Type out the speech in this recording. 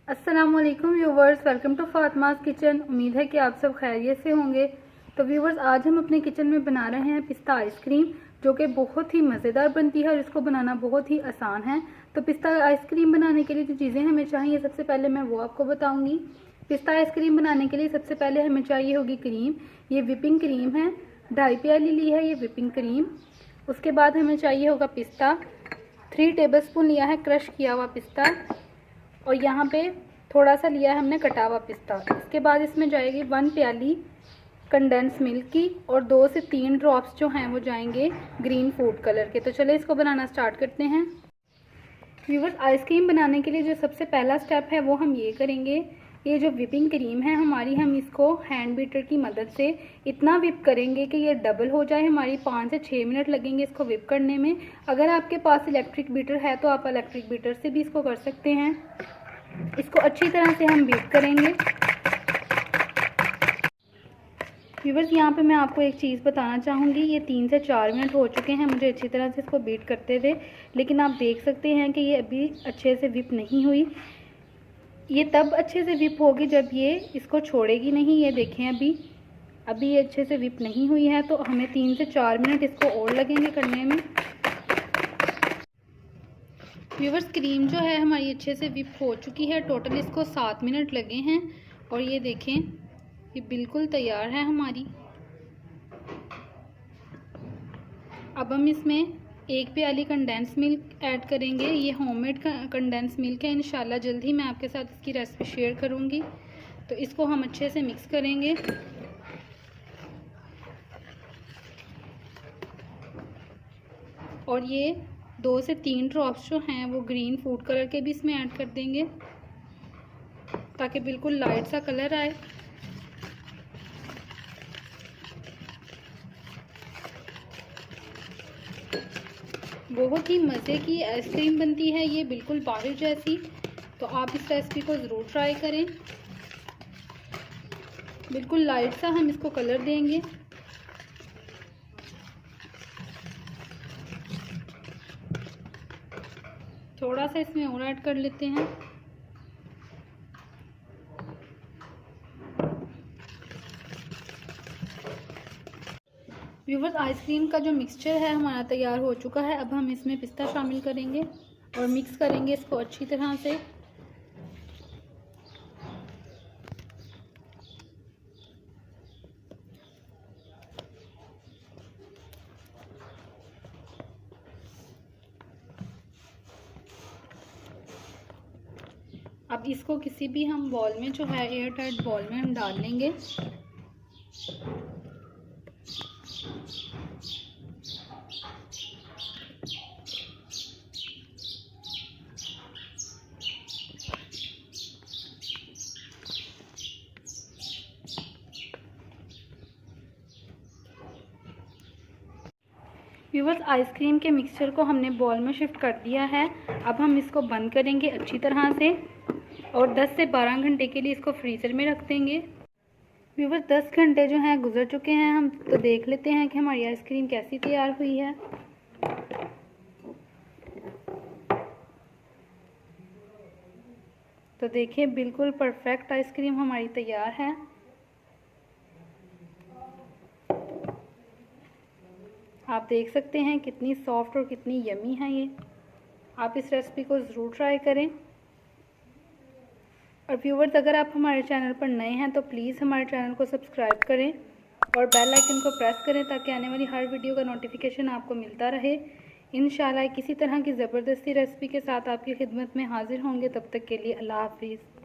अस्सलाम वालेकुम viewers, welcome to Fatima's kitchen. उम्मीद है कि आप सब खैरियत से होंगे। तो व्यूवर्स, आज हम अपने किचन में बना रहे हैं पिस्ता आइसक्रीम, जो कि बहुत ही मज़ेदार बनती है और इसको बनाना बहुत ही आसान है। तो पिस्ता आइसक्रीम बनाने के लिए जो चीज़ें हमें चाहिए, सबसे पहले मैं वो आपको बताऊँगी। पिस्ता आइसक्रीम बनाने के लिए सबसे पहले हमें चाहिए होगी क्रीम। ये विपिंग क्रीम है, 2.5 प्याली ली है ये विपिंग क्रीम। उसके बाद हमें चाहिए होगा पिस्ता, 3 टेबलस्पून लिया है क्रश किया हुआ पिस्ता, और यहाँ पे थोड़ा सा लिया है हमने कटा हुआ पिस्ता। इसके बाद इसमें जाएगी 1 प्याली कंडेंस मिल्क की, और 2 से 3 ड्रॉप्स जो हैं वो जाएंगे ग्रीन फूड कलर के। तो चले इसको बनाना स्टार्ट करते हैं। व्यूअर्स, आइसक्रीम बनाने के लिए जो सबसे पहला स्टेप है वो हम ये करेंगे। ये जो विपिंग क्रीम है हमारी, हम इसको हैंड बीटर की मदद से इतना विप करेंगे कि ये डबल हो जाए। हमारी 5 से 6 मिनट लगेंगे इसको विप करने में। अगर आपके पास इलेक्ट्रिक बीटर है तो आप इलेक्ट्रिक बीटर से भी इसको कर सकते हैं। इसको अच्छी तरह से हम बीट करेंगे। व्यूअर्स, यहाँ पे मैं आपको एक चीज़ बताना चाहूँगी। ये 3 से 4 मिनट हो चुके हैं मुझे अच्छी तरह से इसको बीट करते हुए, लेकिन आप देख सकते हैं कि ये अभी अच्छे से विप नहीं हुई। ये तब अच्छे से विप होगी जब ये इसको छोड़ेगी नहीं। ये देखें, अभी ये अच्छे से विप नहीं हुई है, तो हमें 3 से 4 मिनट इसको और लगेंगे करने में। व्यूअर्स, क्रीम जो है हमारी अच्छे से विप हो चुकी है। टोटल इसको 7 मिनट लगे हैं, और ये देखें ये बिल्कुल तैयार है हमारी। अब हम इसमें 1 प्याली कंडेंस मिल्क ऐड करेंगे। ये होममेड कंडेंस मिल्क है। इंशाल्लाह जल्द ही मैं आपके साथ इसकी रेसिपी शेयर करूँगी। तो इसको हम अच्छे से मिक्स करेंगे। और ये 2 से 3 ड्रॉप्स जो हैं वो ग्रीन फूड कलर के भी इसमें ऐड कर देंगे, ताकि बिल्कुल लाइट सा कलर आए। बहुत ही मज़े की आइसक्रीम बनती है ये, बिल्कुल बारिश जैसी। तो आप इस रेसिपी को ज़रूर ट्राई करें। बिल्कुल लाइट सा हम इसको कलर देंगे। थोड़ा सा इसमें और ऐड कर लेते हैं। व्यूअर्स, आइसक्रीम का जो मिक्सचर है हमारा तैयार हो चुका है। अब हम इसमें पिस्ता शामिल करेंगे और मिक्स करेंगे इसको अच्छी तरह से। अब इसको किसी भी हम बॉल में जो है एयर टाइट बॉल में हम डाल लेंगे। व्यूअर्स, आइसक्रीम के मिक्सचर को हमने बॉल में शिफ्ट कर दिया है। अब हम इसको बंद करेंगे अच्छी तरह से, और 10 से 12 घंटे के लिए इसको फ्रीज़र में रख देंगे। व्यूअर्स, 10 घंटे जो हैं गुजर चुके हैं। हम तो देख लेते हैं कि हमारी आइसक्रीम कैसी तैयार हुई है। तो देखिए, बिल्कुल परफेक्ट आइसक्रीम हमारी तैयार है। आप देख सकते हैं कितनी सॉफ्ट और कितनी यमी है ये। आप इस रेसिपी को ज़रूर ट्राई करें। और व्यूवर्स, अगर आप हमारे चैनल पर नए हैं तो प्लीज़ हमारे चैनल को सब्सक्राइब करें और बेल आइकन को प्रेस करें, ताकि आने वाली हर वीडियो का नोटिफिकेशन आपको मिलता रहे। इंशाल्लाह किसी तरह की ज़बरदस्ती रेसिपी के साथ आपकी खिदमत में हाजिर होंगे। तब तक के लिए अल्लाह हाफिज़।